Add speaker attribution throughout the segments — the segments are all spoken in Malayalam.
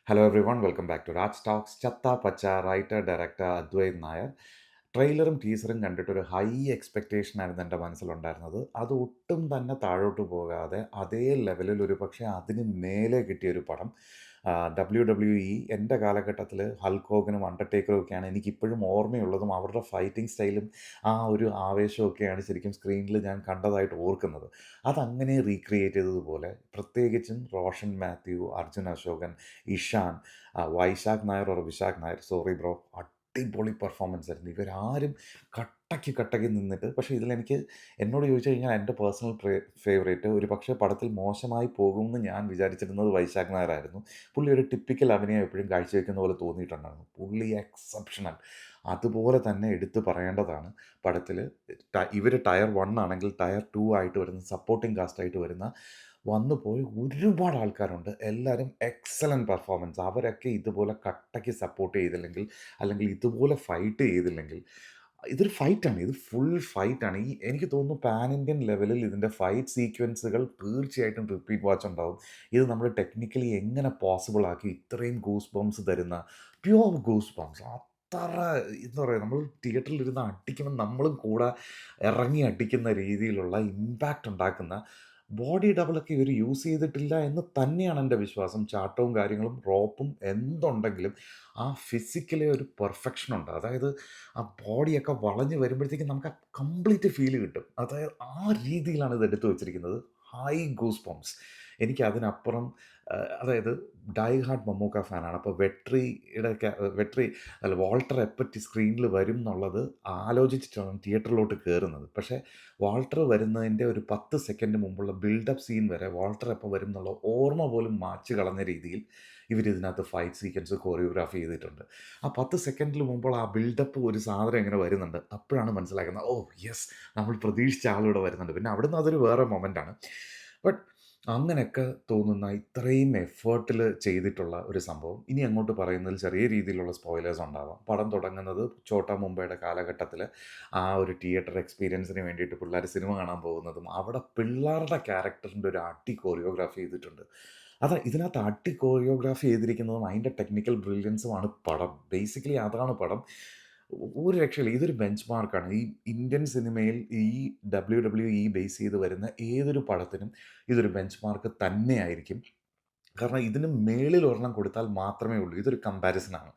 Speaker 1: Hello everyone, welcome back to Raj Talks. Chatta Pacha, writer director Advaith Nair. ട്രെയിലറും ടീസറും കണ്ടിട്ട് ഒരു ഹൈ എക്സ്പെക്റ്റേഷൻ ആയിരുന്നു എൻ്റെ മനസ്സിലുണ്ടായിരുന്നത്. അത് ഒട്ടും തന്നെ താഴോട്ട് പോകാതെ അതേ ലെവലിൽ ഒരു പക്ഷേ അതിന് മേലെ കിട്ടിയൊരു പടം. WWE എൻ്റെ കാലഘട്ടത്തിൽ ഹൾക്ക് ഹോഗനും അണ്ടർടേക്കറും ഒക്കെയാണ് എനിക്കിപ്പോഴും ഓർമ്മയുള്ളതും അവരുടെ ഫൈറ്റിംഗ് സ്റ്റൈലും ആ ഒരു ആവേശമൊക്കെയാണ് ശരിക്കും സ്ക്രീനിൽ ഞാൻ കണ്ടതായിട്ട് ഓർക്കുന്നത്. അതങ്ങനെ റീക്രിയേറ്റ് ചെയ്തതുപോലെ പ്രത്യേകിച്ചും Roshan Mathew, Arjun Ashokan, Ishaan, Vaishakh Nair or Vishakh Nair, sorry bro, അടിപൊളി പെർഫോമൻസ് ആയിരുന്നു. ഇവരാരും കട്ടയ്ക്ക് നിന്നിട്ട്, പക്ഷേ ഇതിലെനിക്ക് എന്നോട് ചോദിച്ചു കഴിഞ്ഞാൽ എൻ്റെ പേഴ്സണൽ ഫേവറേറ്റ് ഒരു പക്ഷേ പടത്തിൽ മോശമായി പോകുമെന്ന് ഞാൻ വിചാരിച്ചിരുന്നത് വൈശാഖ് നായരായിരുന്നു. പുള്ളി ഒരു ടിപ്പിക്കൽ അഭിനയം എപ്പോഴും കാഴ്ചവെക്കുന്ന പോലെ തോന്നിയിട്ടുണ്ടായിരുന്നു. പുള്ളി എക്സെപ്ഷണൽ. അതുപോലെ തന്നെ എടുത്തു പറയേണ്ടതാണ് പടത്തിൽ. ഇവർ ടയർ 1 ആണെങ്കിൽ ടയർ 2 ആയിട്ട് വരുന്ന സപ്പോർട്ടിംഗ് കാസ്റ്റായിട്ട് വരുന്ന വന്നു പോയ ഒരുപാട് ആൾക്കാരുണ്ട്. എല്ലാവരും എക്സലൻറ്റ് പെർഫോമൻസ്. അവരൊക്കെ ഇതുപോലെ കട്ടയ്ക്ക് സപ്പോർട്ട് ചെയ്തില്ലെങ്കിൽ, അല്ലെങ്കിൽ ഇതുപോലെ ഫൈറ്റ് ചെയ്തില്ലെങ്കിൽ, ഇതൊരു ഫൈറ്റാണ്. ഇത് ഫുൾ ഫൈറ്റാണ്. എനിക്ക് തോന്നുന്നു പാൻ ഇന്ത്യൻ ലെവലിൽ ഇതിൻ്റെ ഫൈറ്റ് സീക്വൻസുകൾ തീർച്ചയായിട്ടും റിപ്പീറ്റ് വാച്ച് ഉണ്ടാവും. ഇത് നമ്മൾ ടെക്നിക്കലി എങ്ങനെ പോസിബിൾ ആക്കി ഇത്രയും ഗൂസ് ബംസ് തരുന്ന പ്യുവർ ഗൂസ് ബംസ്, അത്ര എന്താ പറയുക, നമ്മൾ തിയേറ്ററിലിരുന്ന് അടിക്കുമ്പോൾ നമ്മളും കൂടെ ഇറങ്ങി അടിക്കുന്ന രീതിയിലുള്ള ഇമ്പാക്റ്റ് ഉണ്ടാക്കുന്ന ബോഡി ഡബിളൊക്കെ ഇവർ യൂസ് ചെയ്തിട്ടില്ല എന്ന് തന്നെയാണ് എൻ്റെ വിശ്വാസം. ചാട്ടവും കാര്യങ്ങളും റോപ്പും എന്തുണ്ടെങ്കിലും ആ ഫിസിക്കലി ഒരു പെർഫെക്ഷൻ ഉണ്ട്. അതായത് ആ ബോഡിയൊക്കെ വളഞ്ഞ് വരുമ്പോഴത്തേക്കും നമുക്ക് ആ കംപ്ലീറ്റ് ഫീല് കിട്ടും. അതായത് ആ രീതിയിലാണ് ഇത് എടുത്തു വച്ചിരിക്കുന്നത്. High goosebumps. എനിക്ക് അതിനപ്പുറം അതായത് ഡൈ ഹാർഡ് മമ്മൂക്ക ഫാനാണ്. അപ്പോൾ വെട്രി അല്ല വാൾട്ടർ എപ്പറ്റി സ്ക്രീനിൽ വരും എന്നുള്ളത് ആലോചിച്ചിട്ടാണ് തിയേറ്ററിലോട്ട് കയറുന്നത്. പക്ഷേ വാൾട്ടർ വരുന്നതിൻ്റെ ഒരു 10 സെക്കൻഡ് മുമ്പുള്ള ബിൽഡപ്പ് സീൻ വരെ വാൾട്ടർ എപ്പോൾ വരും എന്നുള്ള ഓർമ്മ പോലും മാച്ച് കളഞ്ഞ രീതിയിൽ ഇവരിതിനകത്ത് ഫൈറ്റ് സീക്വൻസ് കൊറിയോഗ്രാഫി ചെയ്തിട്ടുണ്ട്. ആ 10 സെക്കൻഡിൽ മുമ്പുള്ള ആ ബിൽഡപ്പ് ഒരു സാധനം ഇങ്ങനെ വരുന്നുണ്ട്. അപ്പോഴാണ് മനസ്സിലാക്കുന്നത്, ഓ യെസ്, നമ്മൾ പ്രതീക്ഷിച്ച ആളിവിടെ വരുന്നുണ്ട്. പിന്നെ അവിടുന്ന് അതൊരു വേറെ മൊമെൻ്റാണ്. ബട്ട് അങ്ങനെയൊക്കെ തോന്നുന്ന ഇത്രയും എഫേർട്ടിൽ ചെയ്തിട്ടുള്ള ഒരു സംഭവം ഇനി അങ്ങോട്ട് പറയുന്നതിൽ ചെറിയ രീതിയിലുള്ള സ്പോയിലേഴ്സ് ഉണ്ടാവാം. പടം തുടങ്ങുന്നത് ഛോട്ടാ മുംബൈയുടെ കാലഘട്ടത്തിൽ ആ ഒരു തിയേറ്റർ എക്സ്പീരിയൻസിന് വേണ്ടിയിട്ട് പിള്ളേർ സിനിമ കാണാൻ പോകുന്നതും അവിടെ പിള്ളേരുടെ ക്യാരക്ടറിൻ്റെ ഒരു അടി കോറിയോഗ്രാഫി ചെയ്തിട്ടുണ്ട്. ഇതിനകത്ത് അടി കോറിയോഗ്രാഫി ചെയ്തിരിക്കുന്നതും അതിൻ്റെ ടെക്നിക്കൽ ബ്രില്യൻസുമാണ് പടം. ബേസിക്കലി അതാണ് പടം. ഒരു രക്ഷയില്ല. ഇതൊരു ബെഞ്ച് മാർക്കാണ്. ഈ ഇന്ത്യൻ സിനിമയിൽ ഈ WWE ബേസ് ചെയ്ത് വരുന്ന ഏതൊരു പടത്തിനും ഇതൊരു ബെഞ്ച് മാർക്ക് തന്നെയായിരിക്കും. കാരണം ഇതിന് മേളിൽ ഒരെണ്ണം കൊടുത്താൽ മാത്രമേ ഉള്ളൂ. ഇതൊരു കമ്പാരിസനാണ്.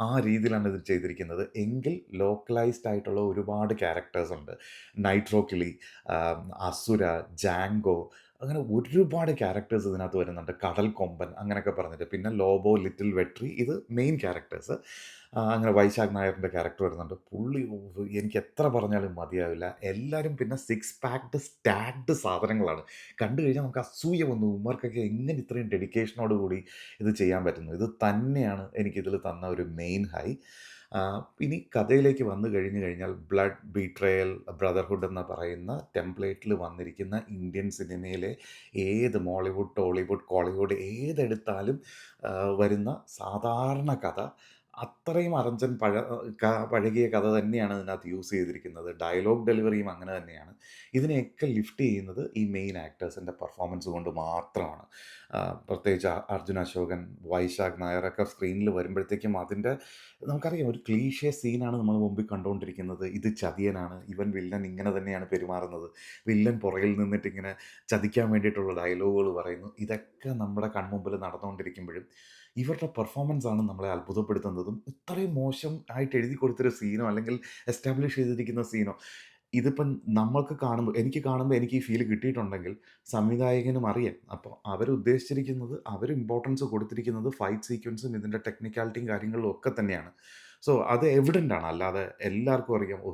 Speaker 1: ആ രീതിയിലാണ് ഇത് ചെയ്തിരിക്കുന്നത്. എങ്കിൽ ലോക്കലൈസ്ഡ് ആയിട്ടുള്ള ഒരുപാട് ക്യാരക്ടേഴ്സ് ഉണ്ട്. നൈട്രോ കിളി, അസുര, ജാങ്കോ, അങ്ങനെ ഒരുപാട് ക്യാരക്ടേഴ്സ് ഇതിനകത്ത് വരുന്നുണ്ട്. കടൽ കൊമ്പൻ അങ്ങനെയൊക്കെ പറഞ്ഞിട്ട്. പിന്നെ ലോബോ, ലിറ്റിൽ വെട്രി, ഇത് മെയിൻ ക്യാരക്ടേഴ്സ്. അങ്ങനെ വൈശാഖ് നായറിൻ്റെ ക്യാരക്ടർ വരുന്നുണ്ട്. പുള്ളി എനിക്ക് എത്ര പറഞ്ഞാലും മതിയാവില്ല. എല്ലാവരും പിന്നെ സിക്സ് പാക്ഡ് സ്റ്റാക്ഡ് സാധനങ്ങളാണ്. കണ്ടു കഴിഞ്ഞാൽ നമുക്ക് അസൂയ വന്നു. ഉമ്മർക്കൊക്കെ എങ്ങനെ ഇത്രയും ഡെഡിക്കേഷനോട് കൂടി ഇത് ചെയ്യാൻ പറ്റുന്നു. ഇത് തന്നെയാണ് എനിക്കിതിൽ തന്ന ഒരു മെയിൻ ഹൈ. ഇനി കഥയിലേക്ക് വന്നു കഴിഞ്ഞു കഴിഞ്ഞാൽ ബ്ലഡ്, ബീട്രയൽ, ബ്രദർഹുഡ് എന്ന് പറയുന്ന ടെംപ്ലേറ്റിൽ വന്നിരിക്കുന്ന ഇന്ത്യൻ സിനിമയിലെ ഏത് മോളിവുഡ്, ടോളിവുഡ്, കോളിവുഡ് ഏതെടുത്താലും വരുന്ന സാധാരണ കഥ, അത്രയും അറഞ്ചൻ പഴകിയ കഥ തന്നെയാണ് ഇതിനകത്ത് യൂസ് ചെയ്തിരിക്കുന്നത്. ഡയലോഗ് ഡെലിവറിയും അങ്ങനെ തന്നെയാണ്. ഇതിനെയൊക്കെ ലിഫ്റ്റ് ചെയ്യുന്നത് ഈ മെയിൻ ആക്ടേഴ്സിൻ്റെ പെർഫോമൻസ് കൊണ്ട് മാത്രമാണ്. പ്രത്യേകിച്ച് അർജുൻ അശോകൻ, വൈശാഖ് നായരൊക്കെ സ്ക്രീനിൽ വരുമ്പോഴത്തേക്കും അതിൻ്റെ നമുക്കറിയാം, ഒരു ക്ലീഷേ സീനാണ് നമ്മൾ മുമ്പിൽ കണ്ടുകൊണ്ടിരിക്കുന്നത്. ഇത് ചതിയനാണ്, ഇവൻ വില്ലൻ ഇങ്ങനെ തന്നെയാണ് പെരുമാറുന്നത്, വില്ലൻ പുറകിൽ നിന്നിട്ട് ഇങ്ങനെ ചതിക്കാൻ വേണ്ടിയിട്ടുള്ള ഡയലോഗുകൾ പറയുന്നു. ഇതൊക്കെ നമ്മുടെ കൺമുമ്പിൽ നടന്നുകൊണ്ടിരിക്കുമ്പോഴും ഇവരുടെ പെർഫോമൻസാണ് നമ്മളെ അത്ഭുതപ്പെടുത്തുന്നതും. ഇത്രയും മോശം ആയിട്ട് എഴുതി കൊടുത്തൊരു സീനോ അല്ലെങ്കിൽ എസ്റ്റാബ്ലിഷ് ചെയ്തിരിക്കുന്ന സീനോ ഇതിപ്പം എനിക്ക് കാണുമ്പോൾ എനിക്ക് ഈ ഫീൽ കിട്ടിയിട്ടുണ്ടെങ്കിൽ സംവിധായകനും അറിയാം. അപ്പോൾ അവരുദ്ദേശിച്ചിരിക്കുന്നത്, അവർ ഇമ്പോർട്ടൻസ് കൊടുത്തിരിക്കുന്നത് ഫൈറ്റ് സീക്വൻസും ഇതിൻ്റെ ടെക്നിക്കാലിറ്റിയും കാര്യങ്ങളിലും ഒക്കെ തന്നെയാണ്. സോ അത് എവിഡൻ്റ് ആണ്. അല്ലാതെ എല്ലാവർക്കും അറിയാം, ഓ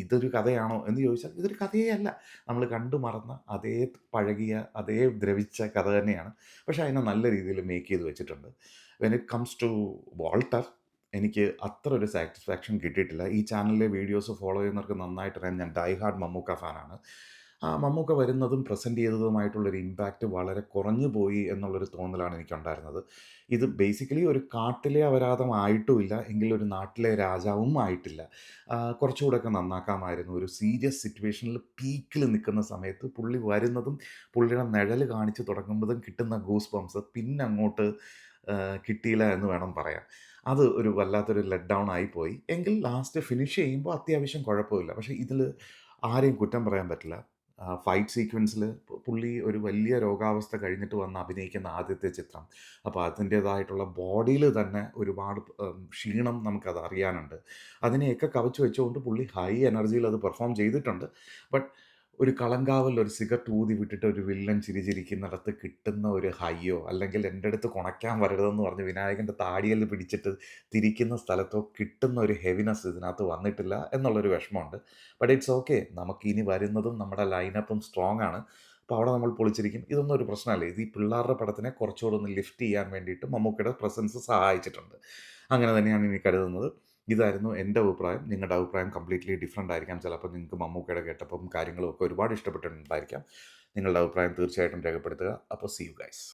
Speaker 1: ഇതൊരു കഥയാണോ എന്ന് ചോദിച്ചാൽ ഇതൊരു കഥയേ അല്ല. നമ്മൾ കണ്ടു മറന്ന അതേ പഴകിയ അതേ ദ്രവിച്ച കഥ തന്നെയാണ്. പക്ഷേ അതിനെ നല്ല രീതിയിൽ മേക്ക് ചെയ്ത് വെച്ചിട്ടുണ്ട്. When it comes to Walter, എനിക്ക് അത്ര ഒരു സാറ്റിസ്ഫാക്ഷൻ കിട്ടിയിട്ടില്ല. ഈ ചാനലിലെ വീഡിയോസ് ഫോളോ ചെയ്യുന്നവർക്ക് നന്നായിട്ടറിയാം, ഞാൻ ഡൈ ഹാർഡ് മമ്മൂക്ക ഫാനാണ്. മമ്മൂക്ക വരുന്നതും പ്രസൻറ്റ് ചെയ്തതുമായിട്ടുള്ളൊരു ഇമ്പാക്റ്റ് വളരെ കുറഞ്ഞു പോയി എന്നുള്ളൊരു തോന്നലാണ് എനിക്കുണ്ടായിരുന്നത്. ഇത് ബേസിക്കലി ഒരു കാട്ടിലെ അപരാധമായിട്ടുമില്ല, എങ്കിൽ ഒരു നാട്ടിലെ രാജാവും ആയിട്ടില്ല. കുറച്ചുകൂടെയൊക്കെ നന്നാക്കാമായിരുന്നു. ഒരു സീരിയസ് സിറ്റുവേഷനിൽ പീക്കിൽ നിൽക്കുന്ന സമയത്ത് പുള്ളി വരുന്നതും പുള്ളിയുടെ നിഴൽ കാണിച്ച് തുടങ്ങുന്നതും കിട്ടുന്ന ഗൂസ് ബംസ് പിന്നെ അങ്ങോട്ട് കിട്ടിയില്ല എന്ന് വേണം പറയാൻ. അത് ഒരു വല്ലാത്തൊരു ലെറ്റ് ഡൗൺ ആയിപ്പോയി. എങ്കിൽ ലാസ്റ്റ് ഫിനിഷ് ചെയ്യുമ്പോൾ അത്യാവശ്യം കുഴപ്പമില്ല. പക്ഷേ ഇതിൽ ആരെയും കുറ്റം പറയാൻ പറ്റില്ല. ഫൈറ്റ് സീക്വൻസിൽ പുള്ളി ഒരു വലിയ രോഗാവസ്ഥ കഴിഞ്ഞിട്ട് വന്ന് അഭിനയിക്കുന്ന ആദ്യത്തെ ചിത്രം. അപ്പോൾ അതിൻ്റേതായിട്ടുള്ള ബോഡിയിൽ തന്നെ ഒരുപാട് ക്ഷീണം നമുക്കത് അറിയാനുണ്ട്. അതിനെയൊക്കെ കവച്ച് വെച്ചുകൊണ്ട് പുള്ളി ഹൈ എനർജിയിൽ അത് പെർഫോം ചെയ്തിട്ടുണ്ട്. ബട്ട് ഒരു കളങ്കാവൽ ഒരു സിഗരറ്റ് ഊതി വിട്ടിട്ട് ഒരു വില്ലൻ ചിരിച്ചിരിക്കുന്നിടത്ത് കിട്ടുന്ന ഒരു ഹൈയോ, അല്ലെങ്കിൽ എൻ്റെ അടുത്ത് കുണയ്ക്കാൻ വരരുതെന്ന് പറഞ്ഞ് വിനായകൻ്റെ താടിയിൽ പിടിച്ചിട്ട് തിരിക്കുന്ന സ്ഥലത്തോ കിട്ടുന്ന ഒരു ഹെവിനെസ് ഇതിനകത്ത് വന്നിട്ടില്ല എന്നുള്ളൊരു വിഷമമുണ്ട്. But it's okay. നമുക്ക് ഇനി വരുന്നതും നമ്മുടെ ലൈനപ്പും സ്ട്രോങ് ആണ്. അപ്പോൾ അവിടെ നമ്മൾ പൊളിച്ചിരിക്കും. ഇതൊന്നും ഒരു പ്രശ്നമല്ല. ഇത് ഈ പിള്ളേരുടെ പടത്തിനെ കുറച്ചുകൂടെ ഒന്ന് ലിഫ്റ്റ് ചെയ്യാൻ വേണ്ടിയിട്ട് മമ്മൂക്കയുടെ പ്രസൻസ് സഹായിച്ചിട്ടുണ്ട്. അങ്ങനെ തന്നെയാണ് എനിക്ക് കരുതുന്നത്. ഇതായിരുന്നു എൻ്റെ അഭിപ്രായം. നിങ്ങളുടെ അഭിപ്രായം കംപ്ലീറ്റ്ലി ഡിഫറൻ്റ് ആയിരിക്കാം. ചിലപ്പോൾ നിങ്ങൾക്ക് മമ്മൂക്കയുടെ ഗെറ്റപ്പും കാര്യങ്ങളും ഒക്കെ ഒരുപാട് ഇഷ്ടപ്പെട്ടിട്ടുണ്ടായിരിക്കാം. നിങ്ങളുടെ അഭിപ്രായം തീർച്ചയായിട്ടും രേഖപ്പെടുത്തുക. അപ്പോൾ സീ യു ഗൈസ്.